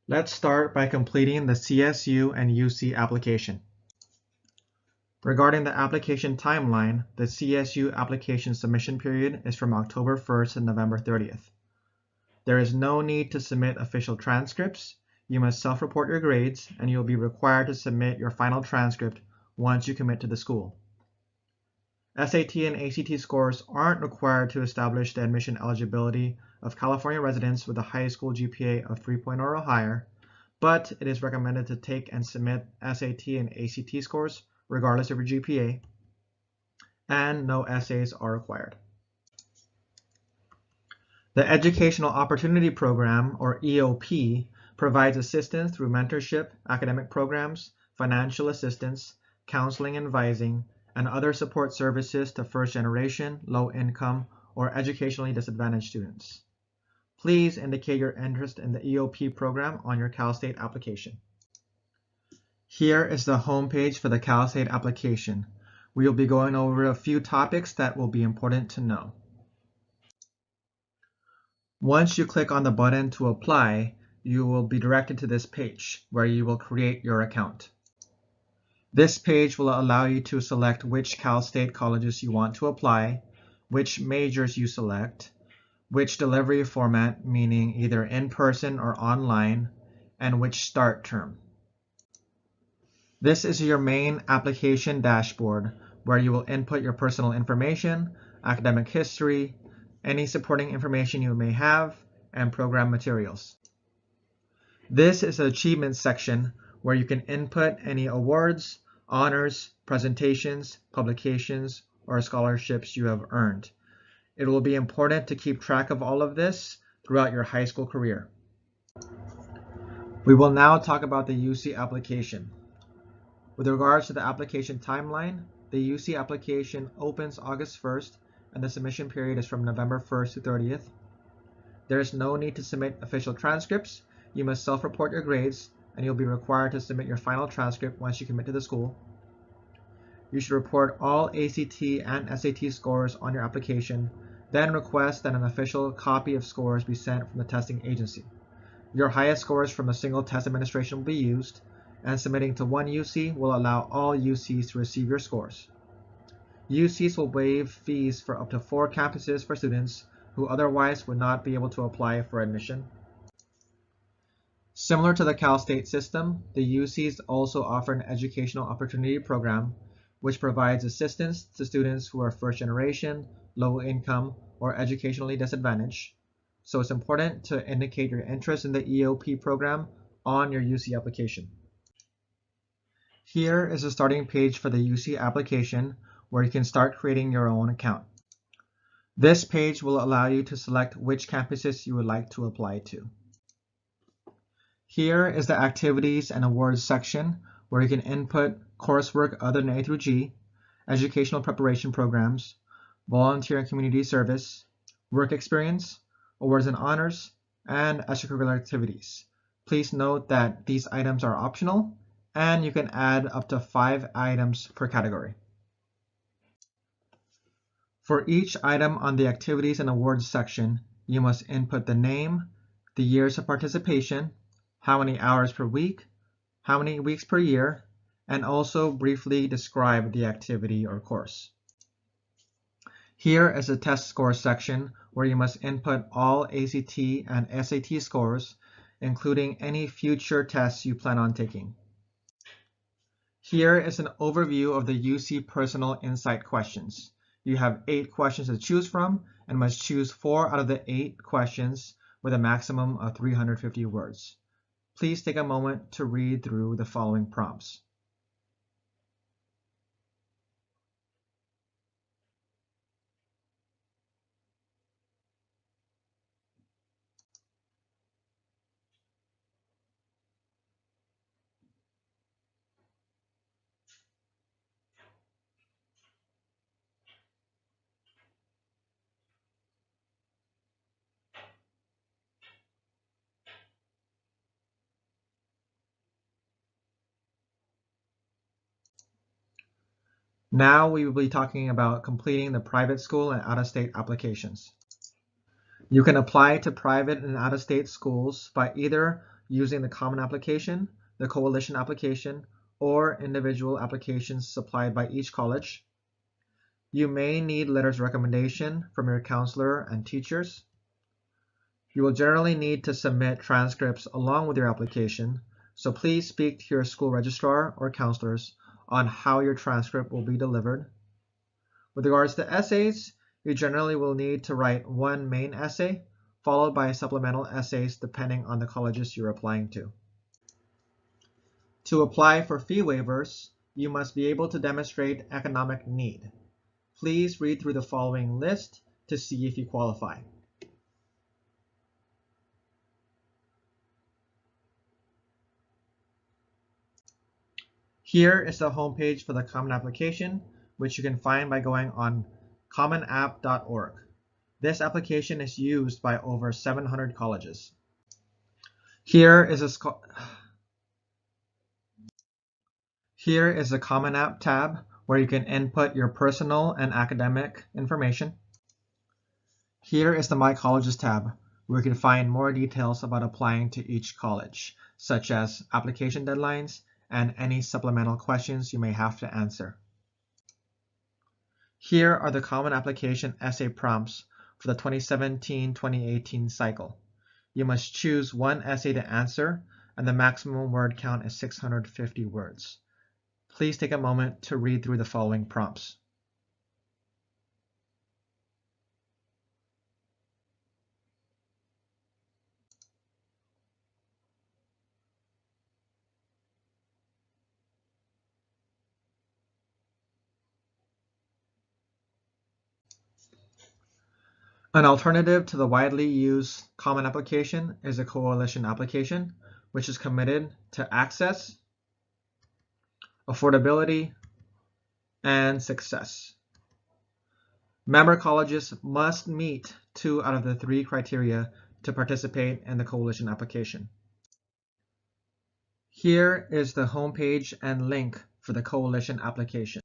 Let's start by completing the CSU and UC application. Regarding the application timeline, the CSU application submission period is from October 1st to November 30th. There is no need to submit official transcripts. You must self-report your grades, and you'll be required to submit your final transcript once you commit to the school. SAT and ACT scores aren't required to establish the admission eligibility of California residents with a high school GPA of 3.0 or higher, but it is recommended to take and submit SAT and ACT scores regardless of your GPA, and no essays are required. The Educational Opportunity Program, or EOP, provides assistance through mentorship, academic programs, financial assistance, counseling and advising, and other support services to first-generation, low-income, or educationally disadvantaged students. Please indicate your interest in the EOP program on your Cal State application. Here is the homepage for the Cal State application. We will be going over a few topics that will be important to know. Once you click on the button to apply, you will be directed to this page where you will create your account. This page will allow you to select which Cal State colleges you want to apply, which majors you select, which delivery format, meaning either in person or online, and which start term. This is your main application dashboard where you will input your personal information, academic history, any supporting information you may have, and program materials. This is the achievements section where you can input any awards, honors, presentations, publications, or scholarships you have earned. It will be important to keep track of all of this throughout your high school career. We will now talk about the UC application. With regards to the application timeline, the UC application opens August 1st and the submission period is from November 1st to 30th. There is no need to submit official transcripts. You must self-report your grades, and you'll be required to submit your final transcript once you commit to the school. You should report all ACT and SAT scores on your application, then request that an official copy of scores be sent from the testing agency. Your highest scores from a single test administration will be used, and submitting to one UC will allow all UCs to receive your scores. UCs will waive fees for up to 4 campuses for students who otherwise would not be able to apply for admission. Similar to the Cal State system, the UCs also offer an educational opportunity program which provides assistance to students who are first generation, low income, or educationally disadvantaged. So it's important to indicate your interest in the EOP program on your UC application. Here is the starting page for the UC application where you can start creating your own account. This page will allow you to select which campuses you would like to apply to. Here is the activities and awards section where you can input coursework other than A through G, educational preparation programs, volunteer and community service, work experience, awards and honors, and extracurricular activities. Please note that these items are optional and you can add up to 5 items per category. For each item on the activities and awards section, you must input the name, the years of participation, how many hours per week, how many weeks per year, and also briefly describe the activity or course. Here is the test score section where you must input all ACT and SAT scores, including any future tests you plan on taking. Here is an overview of the UC Personal Insight questions. You have 8 questions to choose from and must choose 4 out of the 8 questions with a maximum of 350 words. Please take a moment to read through the following prompts. Now we will be talking about completing the private school and out-of-state applications. You can apply to private and out-of-state schools by either using the Common Application, the Coalition Application, or individual applications supplied by each college. You may need letters of recommendation from your counselor and teachers. You will generally need to submit transcripts along with your application, so please speak to your school registrar or counselors on how your transcript will be delivered. With regards to essays, you generally will need to write one main essay, followed by supplemental essays depending on the colleges you're applying to. To apply for fee waivers, you must be able to demonstrate economic need. Please read through the following list to see if you qualify. Here is the homepage for the Common Application, which you can find by going on commonapp.org. This application is used by over 700 colleges. Here is the Common App tab, where you can input your personal and academic information. Here is the My Colleges tab, where you can find more details about applying to each college, such as application deadlines and any supplemental questions you may have to answer. Here are the Common Application essay prompts for the 2017-2018 cycle. You must choose one essay to answer, and the maximum word count is 650 words. Please take a moment to read through the following prompts. An alternative to the widely used Common Application is a Coalition Application, which is committed to access, affordability, and success. Member colleges must meet 2 out of the 3 criteria to participate in the Coalition Application. Here is the homepage and link for the Coalition Application.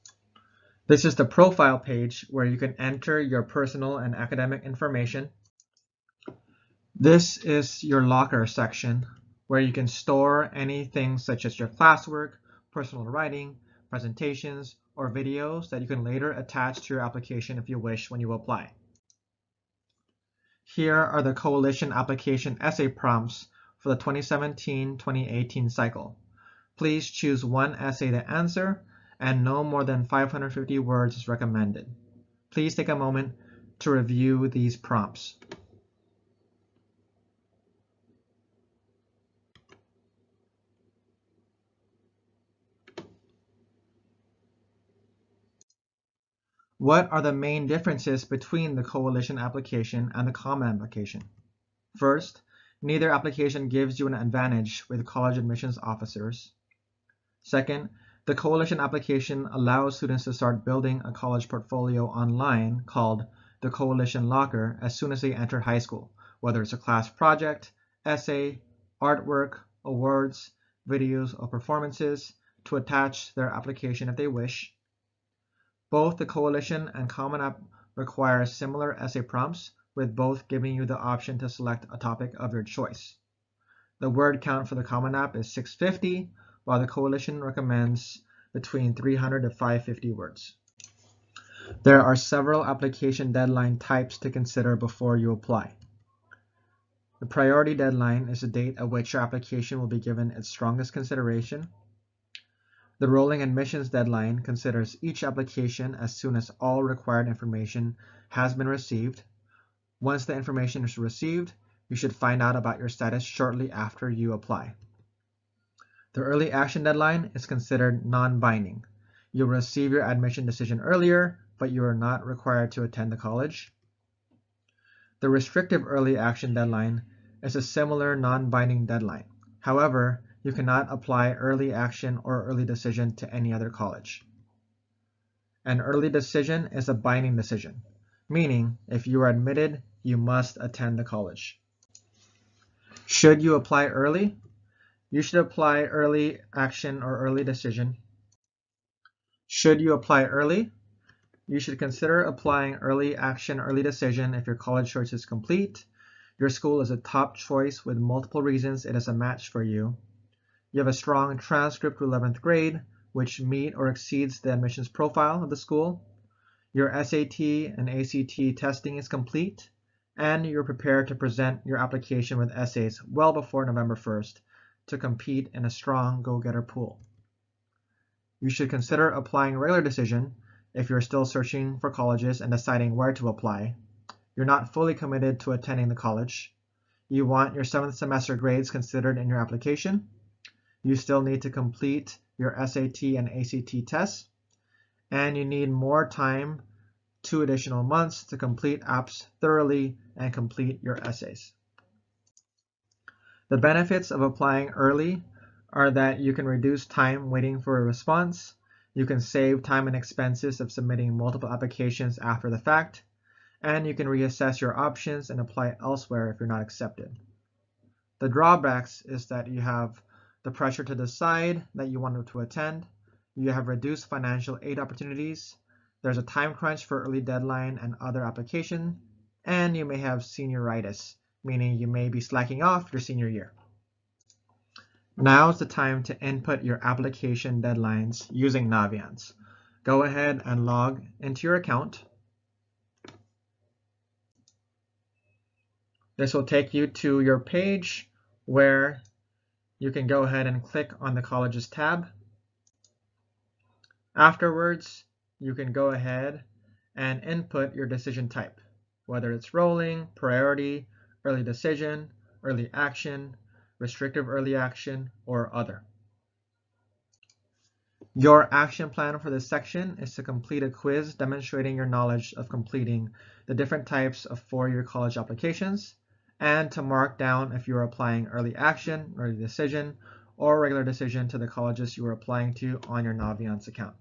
This is the profile page where you can enter your personal and academic information. This is your locker section where you can store anything such as your classwork, personal writing, presentations, or videos that you can later attach to your application if you wish when you apply. Here are the Coalition Application essay prompts for the 2017-2018 cycle. Please choose one essay to answer, and no more than 550 words is recommended. Please take a moment to review these prompts. What are the main differences between the Coalition Application and the Common Application? First, neither application gives you an advantage with college admissions officers. Second, the Coalition Application allows students to start building a college portfolio online called the Coalition Locker as soon as they enter high school, whether it's a class project, essay, artwork, awards, videos, or performances, to attach their application if they wish. Both the Coalition and Common App require similar essay prompts, with both giving you the option to select a topic of your choice. The word count for the Common App is 650, while the Coalition recommends between 300 to 550 words. There are several application deadline types to consider before you apply. The priority deadline is the date at which your application will be given its strongest consideration. The rolling admissions deadline considers each application as soon as all required information has been received. Once the information is received, you should find out about your status shortly after you apply. The early action deadline is considered non-binding. You'll receive your admission decision earlier, but you are not required to attend the college. The restrictive early action deadline is a similar non-binding deadline. However, you cannot apply early action or early decision to any other college. An early decision is a binding decision, meaning if you are admitted, you must attend the college. Should you apply early? You should apply early action or early decision. Should you apply early? You should consider applying early action, early decision if your college choice is complete, Your school is a top choice with multiple reasons it is a match for you. You have a strong transcript to 11th grade, which meet or exceeds the admissions profile of the school. Your SAT and ACT testing is complete, and you're prepared to present your application with essays well before November 1st to compete in a strong go-getter pool. You should consider applying regular decision if you're still searching for colleges and deciding where to apply. You're not fully committed to attending the college. You want your 7th semester grades considered in your application. You still need to complete your SAT and ACT tests, and you need more time, 2 additional months, to complete apps thoroughly and complete your essays. The benefits of applying early are that you can reduce time waiting for a response, you can save time and expenses of submitting multiple applications after the fact, and you can reassess your options and apply elsewhere if you're not accepted. The drawbacks is that you have the pressure to decide that you want to attend, you have reduced financial aid opportunities, there's a time crunch for early deadline and other application, and you may have senioritis, meaning you may be slacking off your senior year. Now's the time to input your application deadlines using Naviance. Go ahead and log into your account. This will take you to your page where you can go ahead and click on the Colleges tab. Afterwards, you can go ahead and input your decision type, whether it's rolling, priority, early decision, early action, restrictive early action, or other. Your action plan for this section is to complete a quiz demonstrating your knowledge of completing the different types of four-year college applications, and to mark down if you're applying early action, early decision, or regular decision to the colleges you are applying to on your Naviance account.